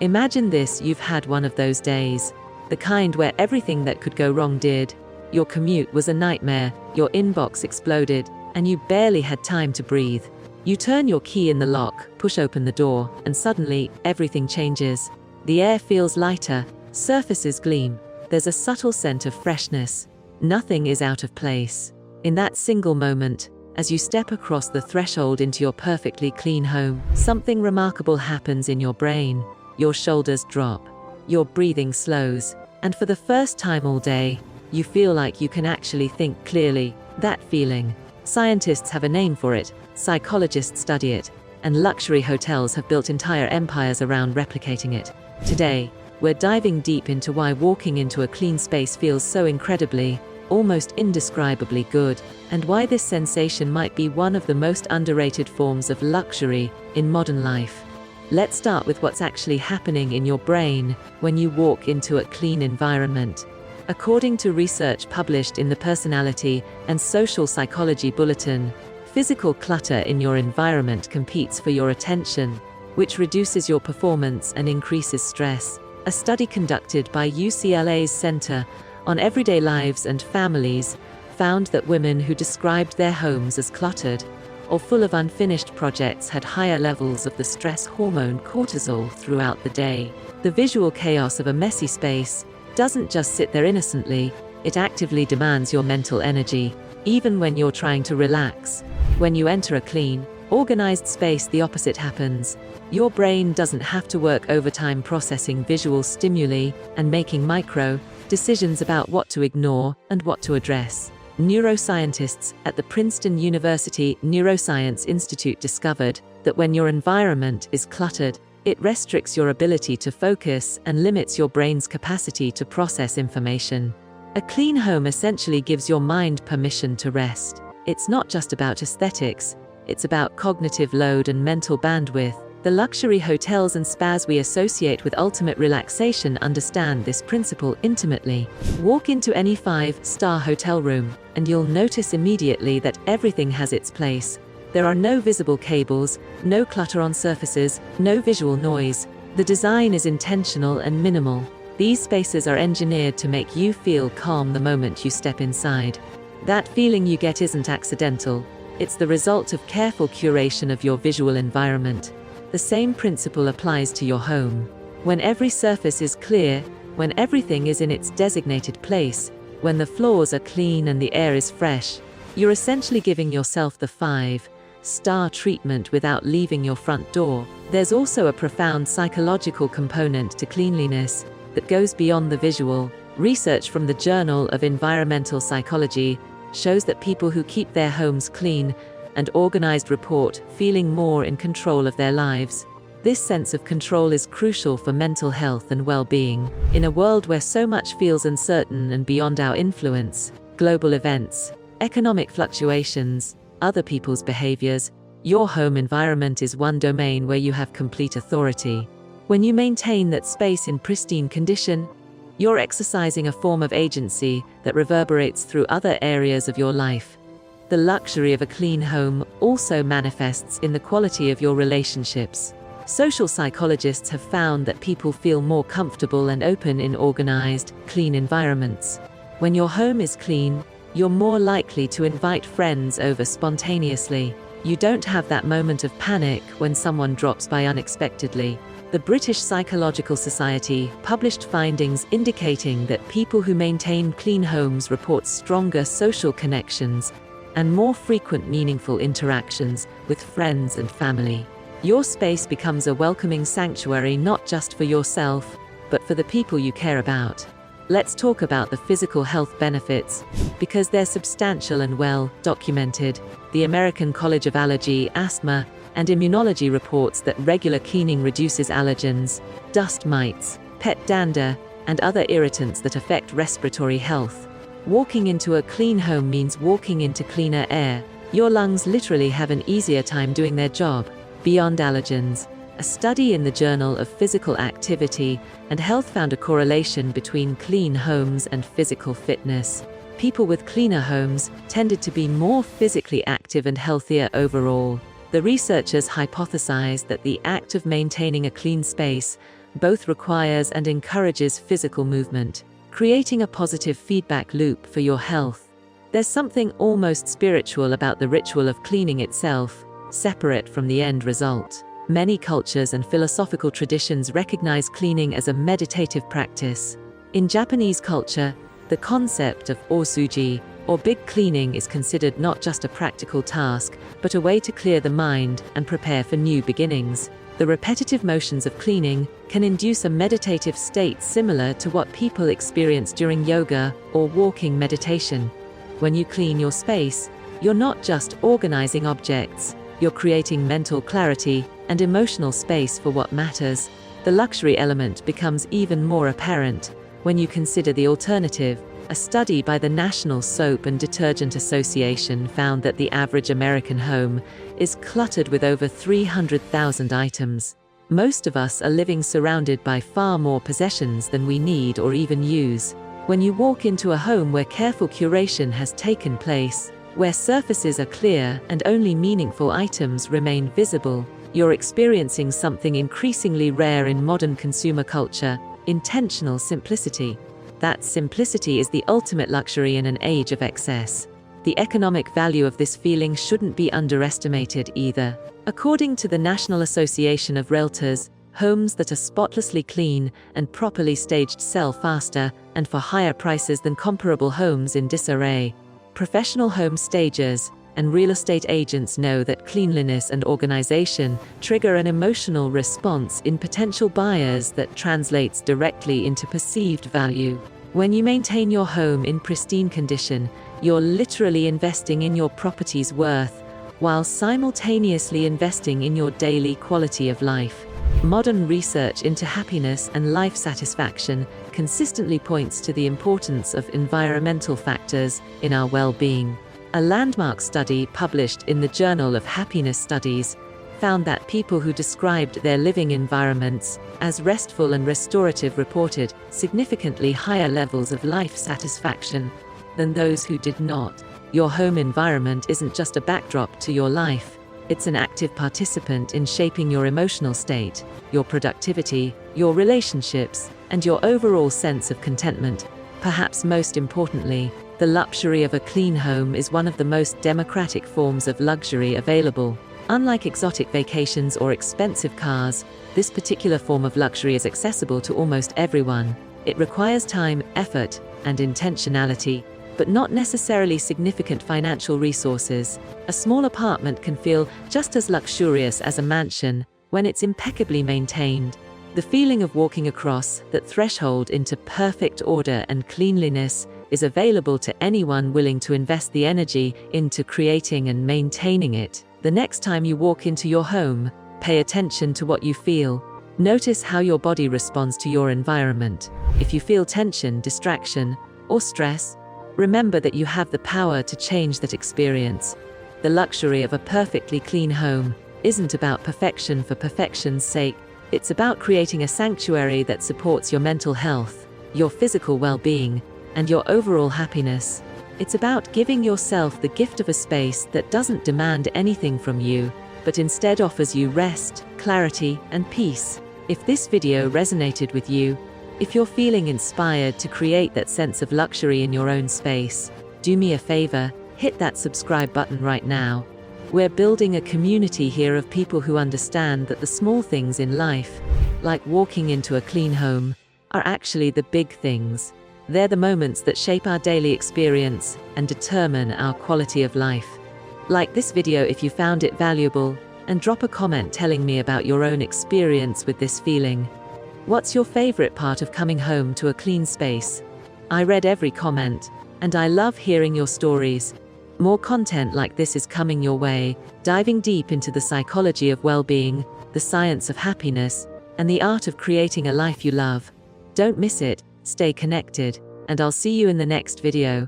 Imagine this: you've had one of those days. The kind where everything that could go wrong did. Your commute was a nightmare, your inbox exploded, and you barely had time to breathe. You turn your key in the lock, push open the door, and suddenly, everything changes. The air feels lighter, surfaces gleam. There's a subtle scent of freshness. Nothing is out of place. In that single moment, as you step across the threshold into your perfectly clean home, something remarkable happens in your brain. Your shoulders drop. Your breathing slows. And for the first time all day, you feel like you can actually think clearly. That feeling. Scientists have a name for it, psychologists study it, and luxury hotels have built entire empires around replicating it. Today, we're diving deep into why walking into a clean space feels so incredibly, almost indescribably good, and why this sensation might be one of the most underrated forms of luxury in modern life. Let's start with what's actually happening in your brain when you walk into a clean environment. According to research published in the Personality and Social Psychology Bulletin, physical clutter in your environment competes for your attention, which reduces your performance and increases stress. A study conducted by UCLA's Center on Everyday Lives and Families found that women who described their homes as cluttered or full of unfinished projects had higher levels of the stress hormone cortisol throughout the day. The visual chaos of a messy space doesn't just sit there innocently, it actively demands your mental energy, even when you're trying to relax. When you enter a clean, organized space, the opposite happens. Your brain doesn't have to work overtime processing visual stimuli and making micro decisions about what to ignore and what to address. Neuroscientists at the Princeton University Neuroscience Institute discovered that when your environment is cluttered, it restricts your ability to focus and limits your brain's capacity to process information. A clean home essentially gives your mind permission to rest. It's not just about aesthetics, it's about cognitive load and mental bandwidth. The luxury hotels and spas we associate with ultimate relaxation understand this principle intimately. Walk into any 5-star hotel room, and you'll notice immediately that everything has its place. There are no visible cables, no clutter on surfaces, no visual noise. The design is intentional and minimal. These spaces are engineered to make you feel calm the moment you step inside. That feeling you get isn't accidental. It's the result of careful curation of your visual environment. The same principle applies to your home. When every surface is clear, when everything is in its designated place, when the floors are clean and the air is fresh, you're essentially giving yourself the 5-star treatment without leaving your front door. There's also a profound psychological component to cleanliness that goes beyond the visual. Research from the Journal of Environmental Psychology shows that people who keep their homes clean and organized report feeling more in control of their lives. This sense of control is crucial for mental health and well-being. In a world where so much feels uncertain and beyond our influence, global events, economic fluctuations, other people's behaviors, your home environment is one domain where you have complete authority. When you maintain that space in pristine condition, you're exercising a form of agency that reverberates through other areas of your life. The luxury of a clean home also manifests in the quality of your relationships. Social psychologists have found that people feel more comfortable and open in organized, clean environments. When your home is clean, you're more likely to invite friends over spontaneously. You don't have that moment of panic when someone drops by unexpectedly. The British Psychological Society published findings indicating that people who maintain clean homes report stronger social connections and more frequent meaningful interactions with friends and family. Your space becomes a welcoming sanctuary not just for yourself, but for the people you care about. Let's talk about the physical health benefits, because they're substantial and well documented. The American College of Allergy, Asthma, and Immunology reports that regular cleaning reduces allergens, dust mites, pet dander, and other irritants that affect respiratory health. Walking into a clean home means walking into cleaner air. Your lungs literally have an easier time doing their job. Beyond allergens, a study in the Journal of Physical Activity and Health found a correlation between clean homes and physical fitness. People with cleaner homes tended to be more physically active and healthier overall. The researchers hypothesized that the act of maintaining a clean space Both requires and encourages physical movement, creating a positive feedback loop for your health. There's something almost spiritual about the ritual of cleaning itself, separate from the end result. Many cultures and philosophical traditions recognize cleaning as a meditative practice. In Japanese culture, the concept of osuji, or big cleaning, is considered not just a practical task, but a way to clear the mind and prepare for new beginnings. The repetitive motions of cleaning can induce a meditative state similar to what people experience during yoga or walking meditation. When you clean your space, you're not just organizing objects, you're creating mental clarity and emotional space for what matters. The luxury element becomes even more apparent when you consider the alternative. A study by the National Soap and Detergent Association found that the average American home is cluttered with over 300,000 items. Most of us are living surrounded by far more possessions than we need or even use. When you walk into a home where careful curation has taken place, where surfaces are clear and only meaningful items remain visible, you're experiencing something increasingly rare in modern consumer culture: intentional simplicity. That simplicity is the ultimate luxury in an age of excess. The economic value of this feeling shouldn't be underestimated either. According to the National Association of Realtors, homes that are spotlessly clean and properly staged sell faster and for higher prices than comparable homes in disarray. Professional home stagers and real estate agents know that cleanliness and organization trigger an emotional response in potential buyers that translates directly into perceived value. When you maintain your home in pristine condition, you're literally investing in your property's worth, while simultaneously investing in your daily quality of life. Modern research into happiness and life satisfaction consistently points to the importance of environmental factors in our well-being. A landmark study published in the Journal of Happiness Studies found that people who described their living environments as restful and restorative reported significantly higher levels of life satisfaction than those who did not. Your home environment isn't just a backdrop to your life, it's an active participant in shaping your emotional state, your productivity, your relationships, and your overall sense of contentment. Perhaps most importantly, the luxury of a clean home is one of the most democratic forms of luxury available. Unlike exotic vacations or expensive cars, this particular form of luxury is accessible to almost everyone. It requires time, effort, and intentionality, but not necessarily significant financial resources. A small apartment can feel just as luxurious as a mansion when it's impeccably maintained. The feeling of walking across that threshold into perfect order and cleanliness is available to anyone willing to invest the energy into creating and maintaining it. The next time you walk into your home, pay attention to what you feel. Notice how your body responds to your environment. If you feel tension, distraction, or stress, remember that you have the power to change that experience. The luxury of a perfectly clean home isn't about perfection for perfection's sake. It's about creating a sanctuary that supports your mental health, your physical well-being, and your overall happiness. It's about giving yourself the gift of a space that doesn't demand anything from you, but instead offers you rest, clarity, and peace. If this video resonated with you, if you're feeling inspired to create that sense of luxury in your own space, do me a favor, hit that subscribe button right now. We're building a community here of people who understand that the small things in life, like walking into a clean home, are actually the big things. They're the moments that shape our daily experience and determine our quality of life. Like this video if you found it valuable, and drop a comment telling me about your own experience with this feeling. What's your favorite part of coming home to a clean space? I read every comment, and I love hearing your stories. More content like this is coming your way, diving deep into the psychology of well-being, the science of happiness, and the art of creating a life you love. Don't miss it, stay connected, and I'll see you in the next video.